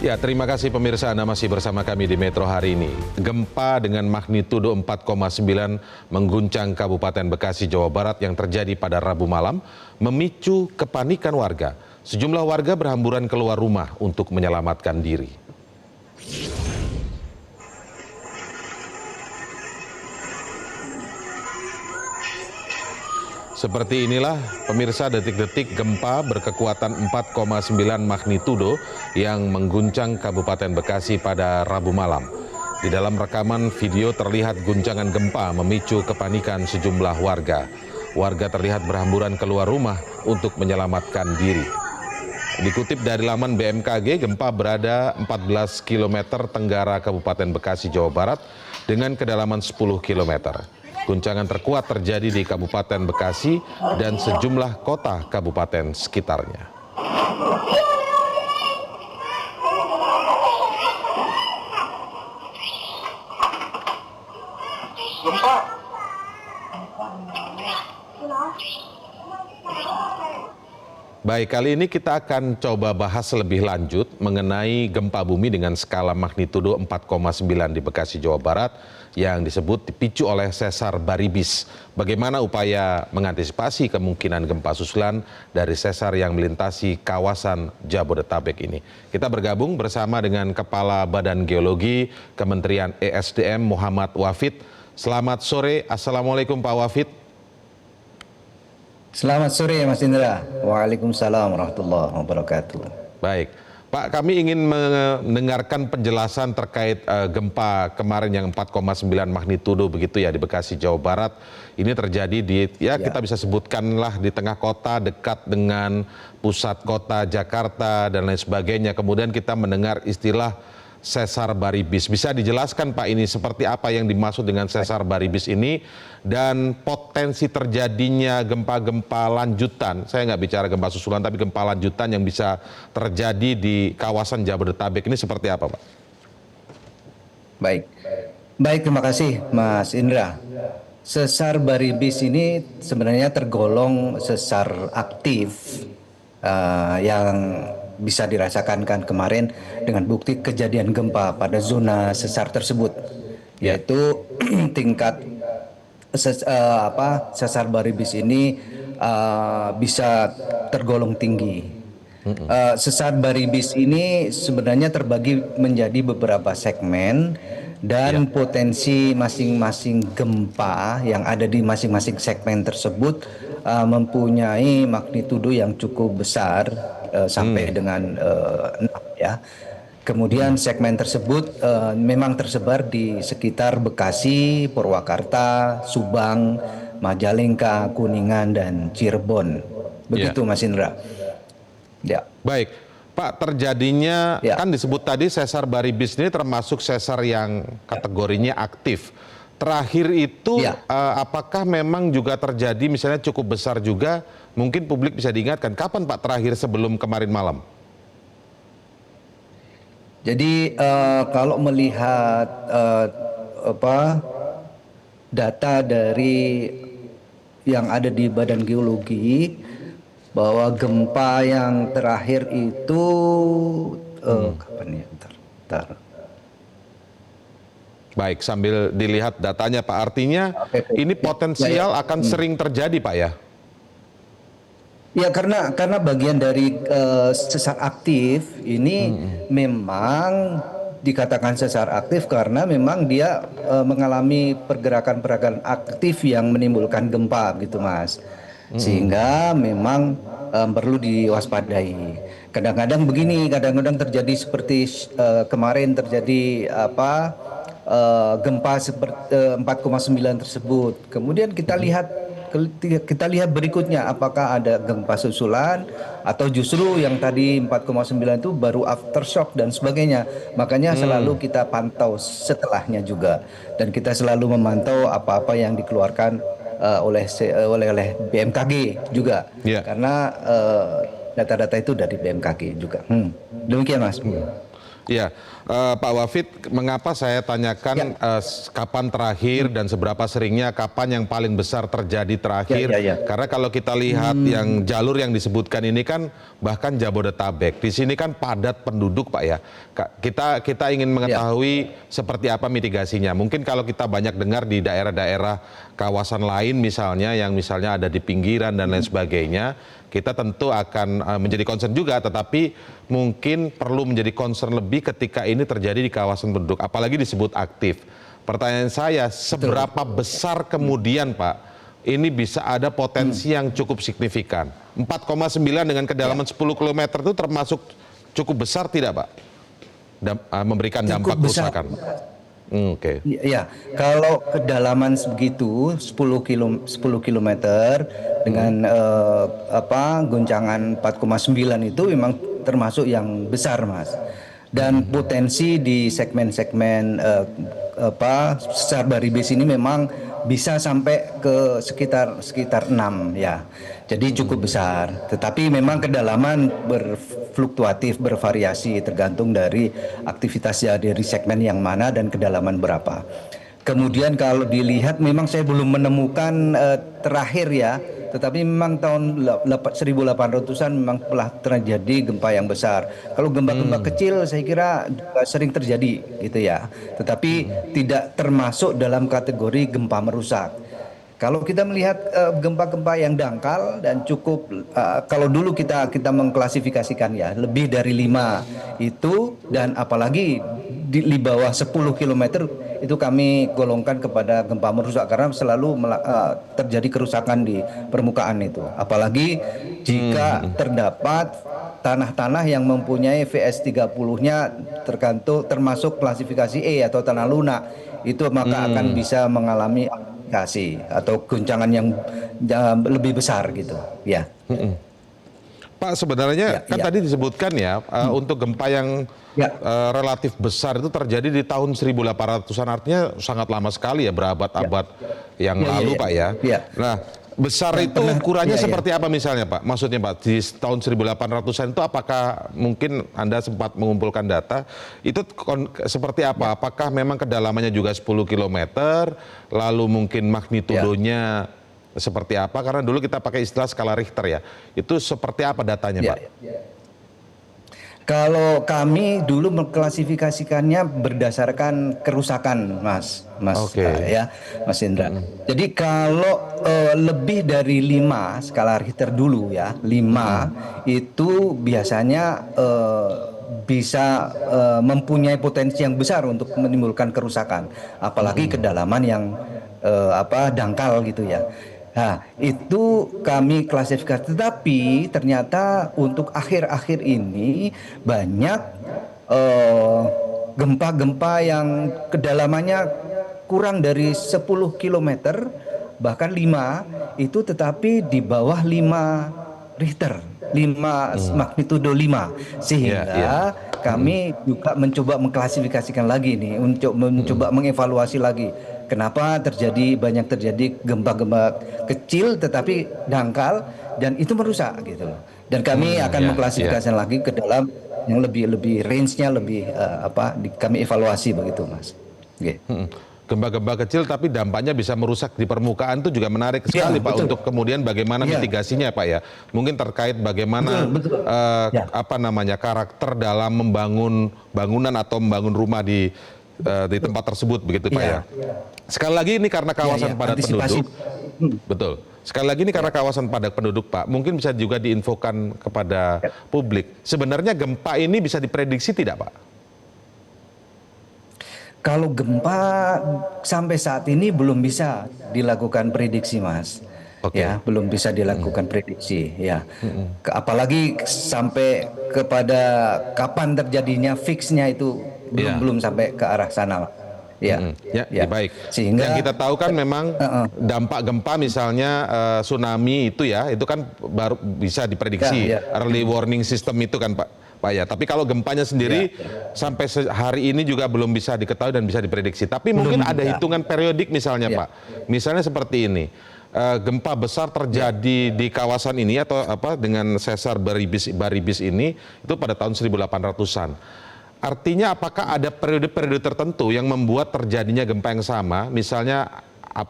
Ya, terima kasih pemirsa, Anda masih bersama kami di Metro hari ini. Gempa dengan magnitudo 4,9 mengguncang Kabupaten Bekasi, Jawa Barat yang terjadi pada Rabu malam memicu kepanikan warga. Sejumlah warga berhamburan keluar rumah untuk menyelamatkan diri. Seperti inilah pemirsa detik-detik gempa berkekuatan 4,9 magnitudo yang mengguncang Kabupaten Bekasi pada Rabu malam. Di dalam rekaman video terlihat guncangan gempa memicu kepanikan sejumlah warga. Warga terlihat berhamburan keluar rumah untuk menyelamatkan diri. Dikutip dari laman BMKG, gempa berada 14 km tenggara Kabupaten Bekasi, Jawa Barat dengan kedalaman 10 km. Guncangan terkuat terjadi di Kabupaten Bekasi dan sejumlah kota kabupaten sekitarnya. Baik, kali ini kita akan coba bahas lebih lanjut mengenai gempa bumi dengan skala magnitudo 4,9 di Bekasi, Jawa Barat yang disebut dipicu oleh sesar Baribis. Bagaimana upaya mengantisipasi kemungkinan gempa susulan dari sesar yang melintasi kawasan Jabodetabek ini? Kita bergabung bersama dengan Kepala Badan Geologi Kementerian ESDM Muhammad Wafid. Selamat sore, Assalamualaikum Pak Wafid. Selamat sore Mas Indra. Waalaikumsalam warahmatullahi wabarakatuh. Baik, Pak, kami ingin mendengarkan penjelasan terkait gempa kemarin yang 4,9 magnitudo begitu ya di Bekasi, Jawa Barat. Ini terjadi di kita bisa sebutkanlah di tengah kota dekat dengan pusat kota Jakarta dan lain sebagainya. Kemudian kita mendengar istilah sesar Baribis. Bisa dijelaskan Pak ini seperti apa yang dimaksud dengan sesar Baribis ini dan potensi terjadinya gempa-gempa lanjutan. Saya nggak bicara gempa susulan tapi gempa lanjutan yang bisa terjadi di kawasan Jabodetabek ini seperti apa Pak? Baik, terima kasih Mas Indra. Sesar Baribis ini sebenarnya tergolong sesar aktif yang bisa dirasakan kan kemarin dengan bukti kejadian gempa pada zona sesar tersebut, yaitu tingkat sesar Baribis ini bisa tergolong tinggi. Sesar Baribis ini sebenarnya terbagi menjadi beberapa segmen dan potensi masing-masing gempa yang ada di masing-masing segmen tersebut mempunyai magnitudo yang cukup besar sampai dengan 6 ya. Kemudian segmen tersebut memang tersebar di sekitar Bekasi, Purwakarta, Subang, Majalengka, Kuningan, dan Cirebon. Begitu Mas Indra. Ya. Baik, Pak, terjadinya kan disebut tadi sesar Baribis ini termasuk sesar yang kategorinya aktif. Terakhir itu apakah memang juga terjadi misalnya cukup besar juga, mungkin publik bisa diingatkan kapan Pak terakhir sebelum kemarin malam? Jadi kalau melihat data dari yang ada di Badan Geologi bahwa gempa yang terakhir itu kapan ya? Bentar. Baik, sambil dilihat datanya Pak, artinya ini potensial akan sering terjadi Pak ya? Ya karena bagian dari sesar aktif ini memang dikatakan sesar aktif karena memang dia mengalami pergerakan-pergerakan aktif yang menimbulkan gempa gitu Mas. Sehingga memang perlu diwaspadai. Kadang-kadang begini, kadang-kadang terjadi seperti kemarin terjadi gempa seperti 4,9 tersebut. Kemudian kita lihat berikutnya apakah ada gempa susulan atau justru yang tadi 4,9 itu baru aftershock dan sebagainya. Makanya selalu kita pantau setelahnya juga dan kita selalu memantau apa-apa yang dikeluarkan oleh BMKG juga. Karena data-data itu dari BMKG juga. Demikian Mas. Ya, Pak Wafid, mengapa saya tanyakan kapan terakhir dan seberapa seringnya, kapan yang paling besar terjadi terakhir? Karena kalau kita lihat yang jalur yang disebutkan ini kan bahkan Jabodetabek. Di sini kan padat penduduk, Pak ya. Kita ingin mengetahui seperti apa mitigasinya. Mungkin kalau kita banyak dengar di daerah-daerah kawasan lain misalnya yang misalnya ada di pinggiran dan lain sebagainya, kita tentu akan menjadi concern juga, tetapi mungkin perlu menjadi concern lebih ketika ini terjadi di kawasan penduduk, apalagi disebut aktif. Pertanyaan saya, seberapa besar kemudian Pak, ini bisa ada potensi yang cukup signifikan? 4,9 dengan kedalaman 10 km itu termasuk cukup besar tidak Pak? Memberikan dampak kerusakan. Oke. Ya, kalau kedalaman segitu 10 kilometer dengan guncangan 4,9 itu memang termasuk yang besar, Mas. Dan potensi di segmen-segmen sesar Baribis ini memang bisa sampai ke sekitar 6 ya. Jadi cukup besar. Tetapi memang kedalaman berfluktuatif, bervariasi tergantung dari aktivitasnya dari segmen yang mana dan kedalaman berapa. Kemudian kalau dilihat memang saya belum menemukan terakhir ya, tetapi memang tahun 1800-an memang telah terjadi gempa yang besar. Kalau gempa-gempa kecil saya kira juga sering terjadi gitu ya. Tetapi tidak termasuk dalam kategori gempa merusak. Kalau kita melihat gempa-gempa yang dangkal dan cukup kalau dulu kita mengklasifikasikan ya lebih dari 5 itu, dan apalagi di bawah 10 km itu kami golongkan kepada gempa merusak karena selalu terjadi kerusakan di permukaan itu. Apalagi jika terdapat tanah-tanah yang mempunyai VS30-nya termasuk klasifikasi E atau tanah lunak, itu maka akan bisa mengalami atau guncangan yang lebih besar gitu ya. Pak, sebenarnya kan tadi disebutkan ya untuk gempa yang relatif besar itu terjadi di tahun 1800-an, artinya sangat lama sekali ya, berabad-abad yang lalu Pak ya. Nah, besar itu ukurannya seperti apa misalnya Pak? Maksudnya Pak, di tahun 1800-an itu apakah mungkin Anda sempat mengumpulkan data, itu seperti apa? Apakah memang kedalamannya juga 10 km, lalu mungkin magnitudonya seperti apa? Karena dulu kita pakai istilah skala Richter ya. Itu seperti apa datanya Pak? Kalau kami dulu mengklasifikasikannya berdasarkan kerusakan, Mas Indra. Jadi kalau lebih dari 5 skala Richter dulu ya, 5 itu biasanya bisa mempunyai potensi yang besar untuk menimbulkan kerusakan, apalagi kedalaman yang dangkal gitu ya. Nah, itu kami klasifikasi. Tetapi ternyata untuk akhir-akhir ini banyak gempa-gempa yang kedalamannya kurang dari 10 km, bahkan 5 itu, tetapi di bawah 5 Richter, 5 magnitudo 5, sehingga kami juga mencoba mengklasifikasikan lagi nih, untuk mencoba mengevaluasi lagi. Kenapa banyak terjadi gempa-gempa kecil tetapi dangkal dan itu merusak gitu loh. Dan kami akan mengklasifikasikan lagi ke dalam yang lebih range-nya lebih kami evaluasi begitu Mas. Gempa-gempa kecil tapi dampaknya bisa merusak di permukaan, itu juga menarik sekali Pak, untuk kemudian bagaimana mitigasinya Pak ya. Mungkin terkait bagaimana karakter dalam membangun bangunan atau membangun rumah di tempat tersebut begitu Pak ya. Sekali lagi ini karena kawasan padat penduduk. Betul. Sekali lagi ini karena kawasan padat penduduk Pak, mungkin bisa juga diinfokan kepada publik. Sebenarnya gempa ini bisa diprediksi tidak Pak? Kalau gempa sampai saat ini belum bisa dilakukan prediksi Mas. Ya, belum bisa dilakukan prediksi ya. Apalagi sampai kepada kapan terjadinya fixnya itu belum sampai ke arah sana. Baik. Sehingga yang kita tahu kan memang dampak gempa misalnya tsunami itu ya, itu kan baru bisa diprediksi, early warning system itu kan Pak ya. Tapi kalau gempanya sendiri sampai hari ini juga belum bisa diketahui dan bisa diprediksi. Tapi mungkin ada hitungan periodik misalnya Pak. Misalnya seperti ini. Gempa besar terjadi di kawasan ini atau dengan sesar Baribis ini itu pada tahun 1800-an. Artinya apakah ada periode-periode tertentu yang membuat terjadinya gempa yang sama, misalnya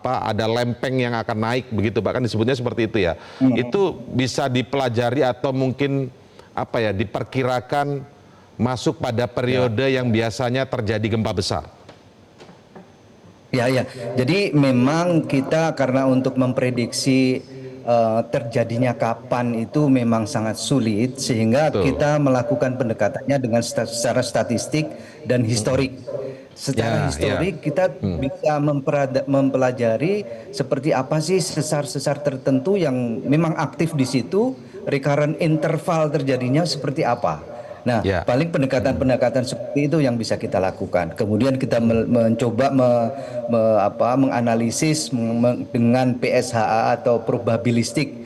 ada lempeng yang akan naik begitu, bahkan disebutnya seperti itu ya. Itu bisa dipelajari atau mungkin diperkirakan masuk pada periode yang biasanya terjadi gempa besar. Ya, ya. Jadi memang kita karena untuk memprediksi terjadinya kapan itu memang sangat sulit, sehingga Betul. kita melakukan pendekatannya dengan secara statistik dan historik. Secara historik kita bisa mempelajari seperti apa sih sesar-sesar tertentu yang memang aktif di situ, recurrent interval terjadinya seperti apa. Nah, paling pendekatan-pendekatan seperti itu yang bisa kita lakukan. Kemudian kita mencoba menganalisis dengan PSHA atau probabilistik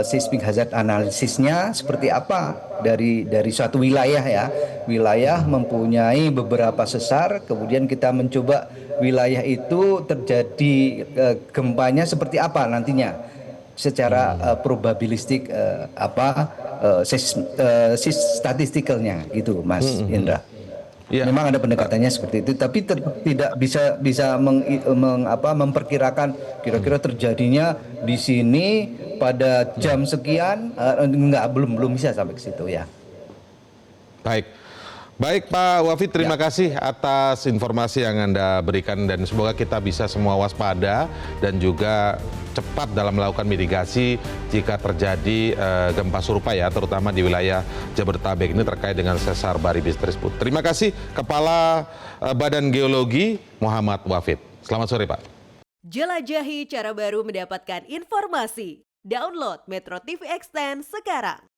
seismic hazard analisisnya seperti apa dari suatu wilayah ya. Wilayah mempunyai beberapa sesar, kemudian kita mencoba wilayah itu terjadi gempanya seperti apa nantinya secara probabilistik statistikalnya gitu, Mas Indra. Memang ada pendekatannya seperti itu, tapi tidak bisa memperkirakan kira-kira terjadinya di sini pada jam sekian, belum bisa sampai ke situ ya. Baik Pak Wafid, terima kasih atas informasi yang Anda berikan dan semoga kita bisa semua waspada dan juga cepat dalam melakukan mitigasi jika terjadi gempa serupa ya, terutama di wilayah Jabodetabek ini terkait dengan sesar baribis tersebut. Terima kasih Kepala Badan Geologi Muhammad Wafid. Selamat sore Pak. Jelajahi cara baru mendapatkan informasi. Download Metro TV Extend sekarang.